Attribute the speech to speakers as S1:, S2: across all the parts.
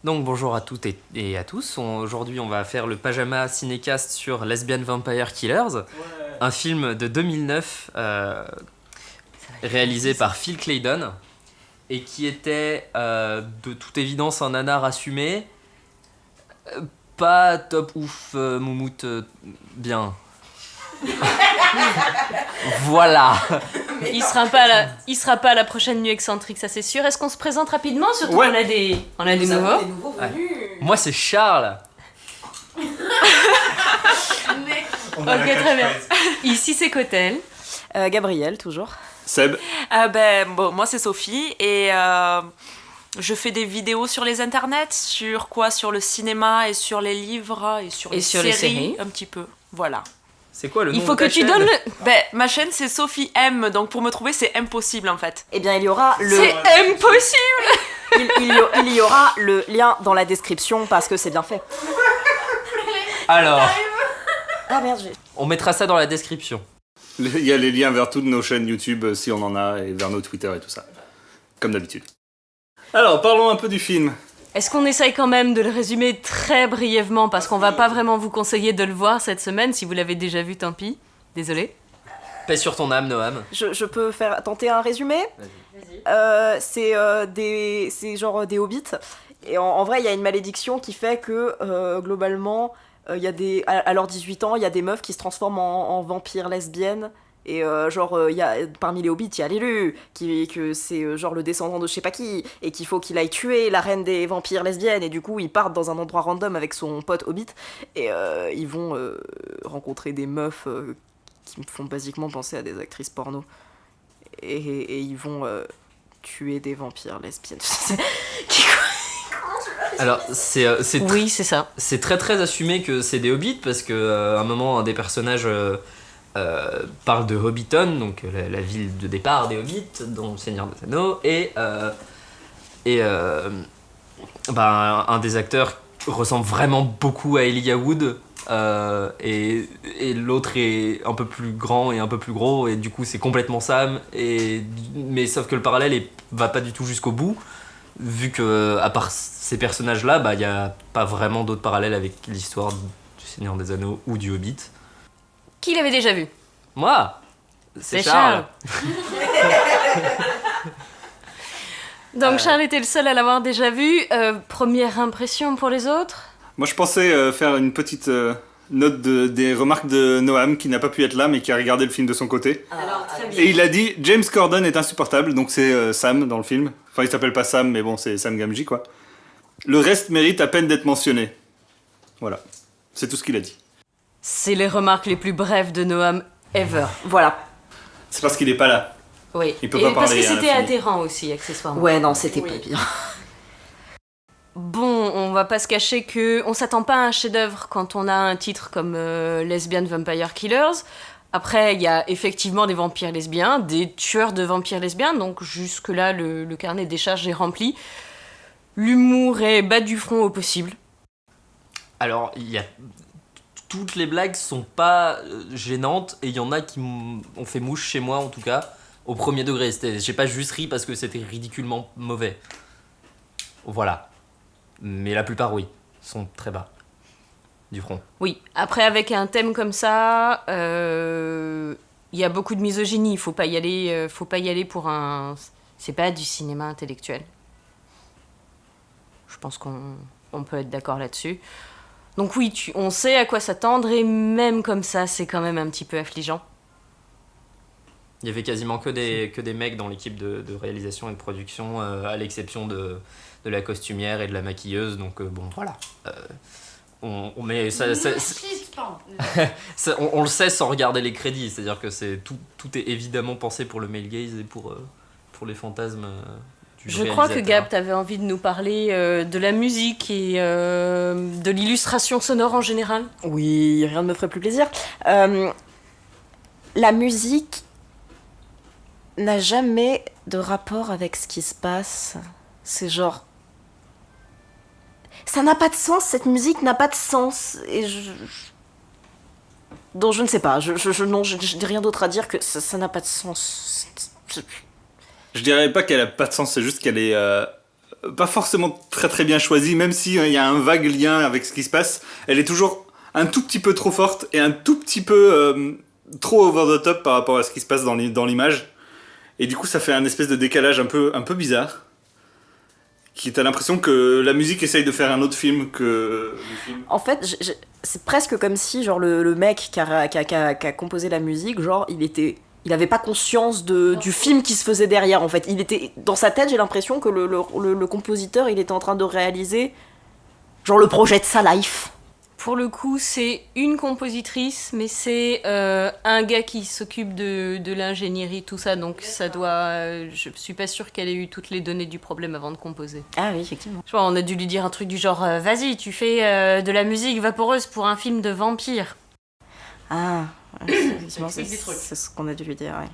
S1: Donc bonjour à toutes et à tous. Aujourd'hui, on va faire le Pajama Cinécast sur Lesbian Vampire Killers, un film de 2009 réalisé par Phil Claydon et qui était de toute évidence un nanar assumé. Pas top ouf, moumoute, bien. Voilà.
S2: Il sera pas à la prochaine nuit excentrique, ça c'est sûr. Est-ce qu'on se présente rapidement? Surtout
S1: Ouais.
S2: on a des nouveaux.
S1: Moi, c'est Charles.
S2: Ok, très bien. Ici c'est Cotel.
S3: Gabriel, toujours.
S4: Seb.
S5: Moi c'est Sophie et je fais des vidéos sur les internets, sur le cinéma et sur les livres et sur
S2: Et
S5: les
S2: sur
S5: séries,
S2: les séries.
S5: un petit peu. Voilà.
S1: C'est quoi le nom
S2: Il faut
S1: de
S2: que
S1: ta
S2: tu
S1: chaîne
S2: donnes le...
S5: Ma chaîne c'est Sophie M, donc pour me trouver c'est impossible en fait.
S3: Eh bien, il y aura
S2: C'est impossible.
S3: il y aura le lien dans la description parce que c'est bien fait.
S1: Alors,
S3: Ah merde,
S1: on mettra ça dans la description.
S4: Il y a les liens vers toutes nos chaînes YouTube si on en a et vers nos Twitter et tout ça. Comme d'habitude. Alors, parlons un peu du film.
S2: Est-ce qu'on essaye quand même de le résumer très brièvement parce qu'on va pas vraiment vous conseiller de le voir cette semaine. Si vous l'avez déjà vu, tant pis. Désolé.
S1: Paix sur ton âme, Noam.
S3: je peux tenter un résumé. C'est genre des hobbits. Et en vrai, il y a une malédiction qui fait que globalement, il y a à leurs 18 ans, il y a des meufs qui se transforment en vampires lesbiennes. Et parmi les hobbits, il y a l'élu, que c'est genre le descendant de je sais pas qui, et qu'il faut qu'il aille tuer la reine des vampires lesbiennes, et du coup ils partent dans un endroit random avec son pote hobbit, et ils vont rencontrer des meufs qui me font basiquement penser à des actrices porno. Et ils vont tuer des vampires lesbiennes.
S1: Alors, c'est
S2: Oui, c'est ça.
S1: c'est très très assumé que c'est des hobbits parce que à un moment, un des personnages parle de Hobbiton, donc la ville de départ des hobbits, dans le Seigneur des Anneaux, et un des acteurs ressemble vraiment beaucoup à Elijah Wood. Et l'autre est un peu plus grand et un peu plus gros, et du coup c'est complètement Sam, mais sauf que le parallèle va pas du tout jusqu'au bout, vu que à part ces personnages là, il y a pas vraiment d'autres parallèles avec l'histoire du Seigneur des Anneaux ou du Hobbit.
S2: Qui l'avait déjà vu?
S1: Moi,
S2: C'est
S1: Charles.
S2: Donc Charles était le seul à l'avoir déjà vu. Première impression pour les autres?
S4: Moi, je pensais faire une petite note des remarques de Noam qui n'a pas pu être là mais qui a regardé le film de son côté.
S2: Alors, très bien.
S4: Et il a dit James Corden est insupportable, donc c'est Sam dans le film. Enfin, il s'appelle pas Sam, mais bon, c'est Sam Gamgee quoi. Le reste mérite à peine d'être mentionné. Voilà. C'est tout ce qu'il a dit.
S2: C'est les remarques les plus brèves de Noam ever.
S3: Voilà.
S4: C'est parce qu'il est pas là.
S2: Oui.
S4: Il peut
S2: Et
S4: pas
S2: parce
S4: parler
S2: que
S4: à
S2: c'était
S4: l'infini.
S2: atterrant aussi, accessoirement.
S3: Ouais, non, c'était
S2: Oui.
S3: pas bien.
S2: Bon, on va pas se cacher que on s'attend pas à un chef-d'œuvre quand on a un titre comme Lesbian Vampire Killers. Après, il y a effectivement des vampires lesbiens, des tueurs de vampires lesbiens, donc jusque-là, le carnet des charges est rempli. L'humour est bas du front au possible.
S1: Alors, toutes les blagues sont pas gênantes, et il y en a qui ont fait mouche chez moi en tout cas, au premier degré. J'ai pas juste ri parce que c'était ridiculement mauvais. Voilà. Mais la plupart, oui, sont très bas du front.
S2: Oui, après, avec un thème comme ça, il y a beaucoup de misogynie. Faut pas y aller pour un... C'est pas du cinéma intellectuel. Je pense qu'on peut être d'accord là-dessus. Donc oui, on sait à quoi s'attendre, et même comme ça, c'est quand même un petit peu affligeant.
S1: Il y avait quasiment que des mecs dans l'équipe de réalisation et de production, à l'exception de la costumière et de la maquilleuse, donc bon, voilà. Mais on le sait sans regarder les crédits, c'est-à-dire que tout est évidemment pensé pour le male gaze et pour les fantasmes du
S2: Je crois que
S1: réalisateur.
S2: Gab, t'avais envie de nous parler de la musique et de l'illustration sonore en général.
S3: Oui, rien ne me ferait plus plaisir. La musique n'a jamais de rapport avec ce qui se passe. C'est genre... Ça n'a pas de sens, cette musique n'a pas de sens. Et donc je ne sais pas, non, je n'ai rien d'autre à dire que ça n'a pas de sens.
S4: Je dirais pas qu'elle a pas de sens, c'est juste qu'elle est pas forcément très très bien choisie, même si il y a un vague lien avec ce qui se passe. Elle est toujours un tout petit peu trop forte et un tout petit peu trop over the top par rapport à ce qui se passe dans l'image. Et du coup, ça fait un espèce de décalage un peu bizarre. Qui t'as l'impression que la musique essaye de faire un autre film que le film.
S3: En fait, c'est presque comme si genre le mec qui a composé la musique, genre il avait pas conscience du film qui se faisait derrière en fait. Il était dans sa tête, j'ai l'impression que le compositeur, il était en train de réaliser genre le projet de sa life.
S2: Pour le coup, c'est une compositrice, mais c'est un gars qui s'occupe de l'ingénierie, tout ça, donc ça doit... je suis pas sûre qu'elle ait eu toutes les données du problème avant de composer.
S3: Ah oui, effectivement.
S2: Je vois, on a dû lui dire un truc du genre vas-y, tu fais de la musique vaporeuse pour un film de vampire.
S3: Ah, effectivement, c'est ce qu'on a dû lui dire, ouais.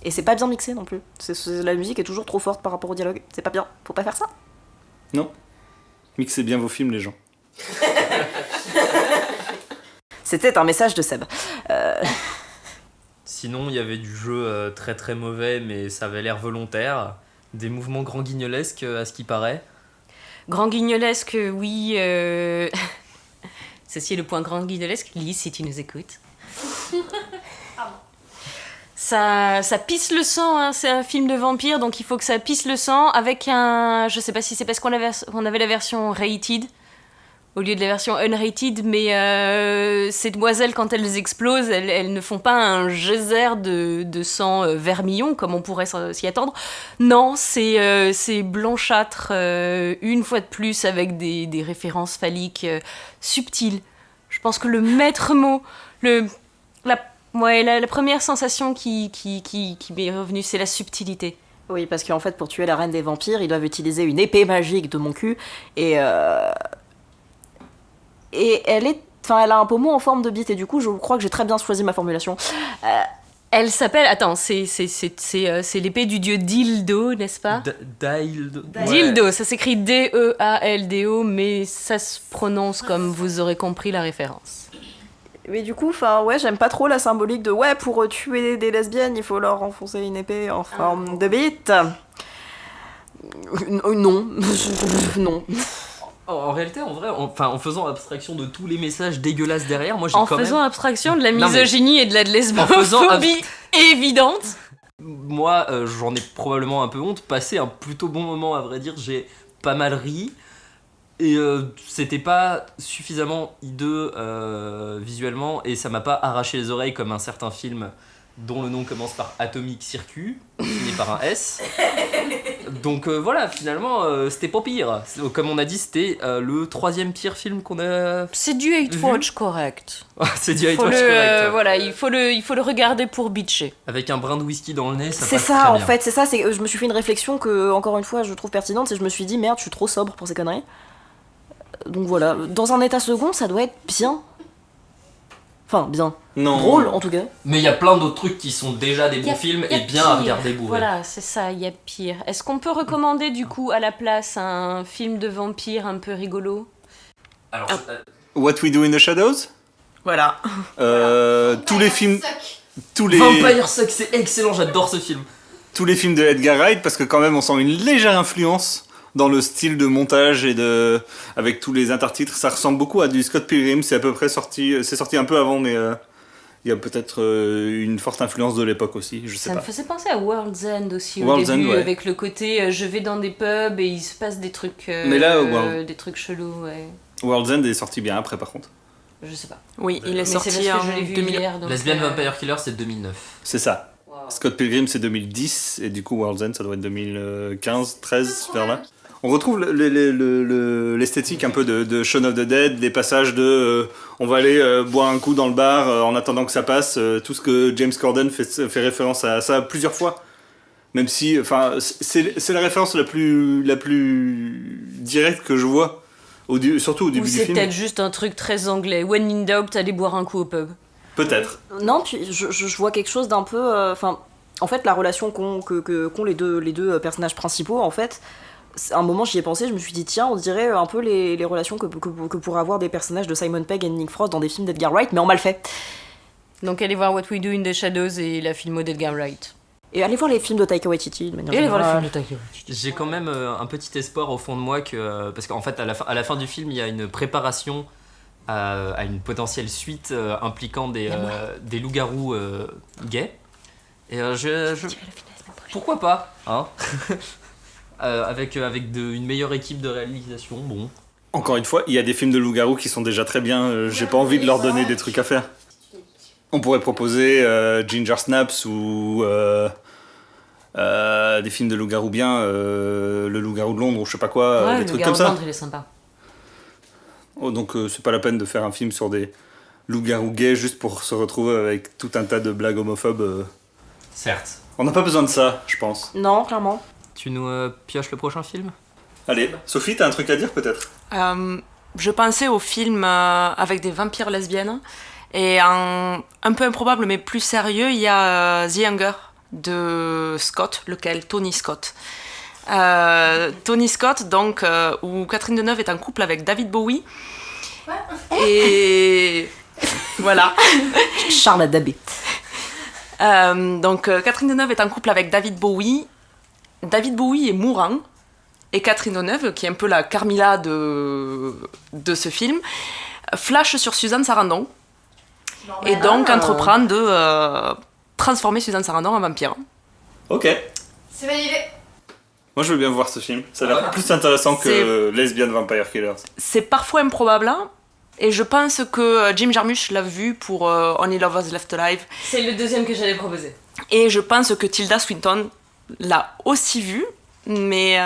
S3: Et c'est pas bien mixé non plus. La musique est toujours trop forte par rapport au dialogue. C'est pas bien, faut pas faire ça.
S4: Non. Mixez bien vos films, les gens.
S3: C'était un message de Seb.
S1: Sinon, il y avait du jeu très très mauvais, mais ça avait l'air volontaire. Des mouvements grand guignolesques, à ce qui paraît.
S2: Grand guignolesque, oui. Ceci est le point grand guignolesque. Lise, si tu nous écoutes. Ça pisse le sang, hein. C'est un film de vampire, donc il faut que ça pisse le sang avec un... Je sais pas si c'est parce qu'on avait la version rated au lieu de la version unrated, mais ces demoiselles, quand elles explosent, elles ne font pas un geyser de sang vermillon, comme on pourrait s'y attendre. Non, c'est blanchâtre, une fois de plus, avec des références phalliques subtiles. Je pense que le maître mot, la première sensation qui m'est revenue, c'est la subtilité.
S3: Oui, parce qu'en fait, pour tuer la reine des vampires, ils doivent utiliser une épée magique de mon cul, et elle a un pommeau en forme de bite, et du coup, je crois que j'ai très bien choisi ma formulation.
S2: Elle s'appelle... Attends, c'est l'épée du dieu Dildo, n'est-ce pas?
S1: Dildo.
S2: Dildo, ça s'écrit D-E-A-L-D-O, mais ça se prononce comme vous aurez compris la référence.
S3: Mais du coup, j'aime pas trop la symbolique de pour tuer des lesbiennes, il faut leur enfoncer une épée en forme de bite. Non. Non.
S1: En réalité, en vrai, en faisant abstraction de tous les messages dégueulasses derrière, moi j'ai
S2: En
S1: quand même...
S2: faisant abstraction de la
S1: Non, mais-
S2: misogynie et de la
S1: En faisant
S2: lesbophobie évidente.
S1: Moi, j'en ai probablement un peu honte. Passé un plutôt bon moment, à vrai dire, j'ai pas mal ri. Et c'était pas suffisamment hideux visuellement, et ça m'a pas arraché les oreilles comme un certain film dont le nom commence par Atomic Circuit, fini par un S. Donc voilà, finalement, c'était pas pire. Comme on a dit, c'était le 3e pire film qu'on a...
S2: C'est du hate watch correct.
S1: C'est du hate watch correct.
S2: Voilà, il faut le regarder pour bitcher.
S1: Avec un brin de whisky dans le nez, ça
S3: C'est
S1: passe
S3: ça,
S1: très
S3: en
S1: bien.
S3: fait, c'est ça. Je me suis fait une réflexion que, encore une fois, je trouve pertinente, c'est que je me suis dit, merde, je suis trop sobre pour ces conneries. Donc voilà, dans un état second, ça doit être bien. Enfin, bien.
S4: Non.
S3: Drôle, en tout cas.
S1: Mais il y a plein d'autres trucs qui sont déjà des bons films et bien à regarder bourré.
S2: Voilà, c'est ça, il y a pire. Est-ce qu'on peut recommander du coup à la place un film de vampire un peu rigolo?
S1: Alors,
S4: What We Do in the Shadows.
S3: Voilà.
S4: Tous les films... Tous les...
S1: Vampire Suck, c'est excellent, j'adore ce film.
S4: tous les films de Edgar Wright, parce que quand même on sent une légère influence dans le style de montage et avec tous les intertitres. Ça ressemble beaucoup à du Scott Pilgrim, c'est à peu près sorti, c'est sorti un peu avant, mais il y a peut-être une forte influence de l'époque aussi, je sais
S2: Ça
S4: pas.
S2: me faisait penser à World's End aussi au
S4: World's
S2: début,
S4: End, ouais.
S2: avec le côté je vais dans des pubs et il se passe des trucs,
S4: Mais là,
S2: des trucs chelous, ouais.
S4: World's End est sorti bien après par contre.
S2: Je sais pas.
S5: Oui, il est
S2: Mais c'est
S5: sorti
S2: parce
S5: en
S2: que je l'ai vu
S5: 2000.
S2: hier. Donc,
S1: Lesbian Vampire Killer, c'est 2009.
S4: C'est ça.
S2: wow.
S4: Scott Pilgrim c'est 2010 et du coup World's End ça doit être 2015, 13 vers là. On retrouve l'esthétique un peu de Shaun of the Dead, les passages de on va aller boire un coup dans le bar en attendant que ça passe, tout ce que James Corden fait référence à ça plusieurs fois. Même si, enfin, c'est la référence la plus directe que je vois, surtout au début
S2: Ou
S4: du
S2: c'est
S4: film.
S2: peut-être juste un truc très anglais. When in doubt, allez boire un coup au pub.
S4: Peut-être.
S3: Non, puis je vois quelque chose d'un peu... Enfin, en fait, la relation qu'ont les deux personnages principaux, en fait... À un moment, j'y ai pensé, je me suis dit, tiens, on dirait un peu les relations que pourraient avoir des personnages de Simon Pegg et Nick Frost dans des films d'Edgar Wright, mais en mal fait.
S2: Donc allez voir What We Do in the Shadows et la filmo d'Edgar Wright.
S3: Et allez voir les films de Taika Waititi de manière
S2: Et allez voir le
S3: générale.
S2: film de Taika Waititi.
S1: J'ai quand même un petit espoir au fond de moi que parce qu'en fait à la fin du film il y a une préparation à une potentielle suite impliquant des loups-garous gays et pourquoi pas hein avec une meilleure équipe de réalisation bon.
S4: Encore une fois, il y a des films de loups-garous qui sont déjà très bien. J'ai pas envie de leur donner des trucs à faire. On pourrait proposer Ginger Snaps ou des films de loups-garous bien, le loup-garou de Londres ou je sais pas quoi,
S2: Ouais,
S4: des
S2: le
S4: trucs
S2: gars
S4: comme
S2: au
S4: ça.
S2: ventre, il est sympa.
S4: Oh, donc c'est pas la peine de faire un film sur des loups-garous gays juste pour se retrouver avec tout un tas de blagues homophobes.
S1: Certes.
S4: On n'a pas besoin de ça, je pense.
S3: Non, clairement.
S1: Tu nous pioches le prochain film?
S4: Allez, Sophie, t'as un truc à dire peut-être?
S5: Je pensais au film avec des vampires lesbiennes. Et un peu improbable mais plus sérieux, il y a The Hunger de Scott, lequel Tony Scott. Tony Scott, donc, où Catherine Deneuve est en couple avec David Bowie. Et voilà.
S3: Charles Adabé.
S5: Donc Catherine Deneuve est en couple avec David Bowie. David Bowie est mourant. Et Catherine Deneuve, qui est un peu la Carmilla de ce film, flash sur Suzanne Sarandon. Et donc entreprend de transformer Suzanne Sarandon en vampire.
S4: Ok.
S2: C'est validé.
S4: Moi je veux bien voir ce film. Ça a l'air plus intéressant que Lesbian Vampire Killers.
S5: C'est parfois improbable, hein, et je pense que Jim Jarmusch l'a vu pour Only Lovers Left Alive.
S2: C'est le deuxième que j'allais proposer.
S5: Et je pense que Tilda Swinton l'a aussi vu, mais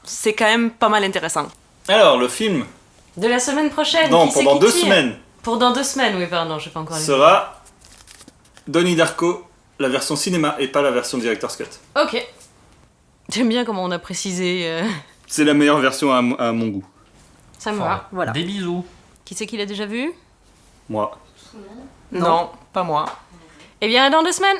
S5: c'est quand même pas mal intéressant.
S4: Alors, le film,
S2: De la semaine prochaine.
S4: non,
S2: qui c'est
S4: pendant
S2: qui
S4: 2
S2: tire
S4: semaines,
S2: Pour dans 2 semaines, oui, pardon, j'ai pas encore lu.
S4: sera Donnie Darko, la version cinéma et pas la version Director's Cut.
S2: Ok. J'aime bien comment on a précisé.
S4: C'est la meilleure version à mon goût.
S2: Ça me va.
S3: Voilà.
S1: Des bisous.
S2: Qui c'est qui l'a déjà vu?
S4: Moi.
S5: Non, pas moi.
S2: Eh bien, à dans 2 semaines.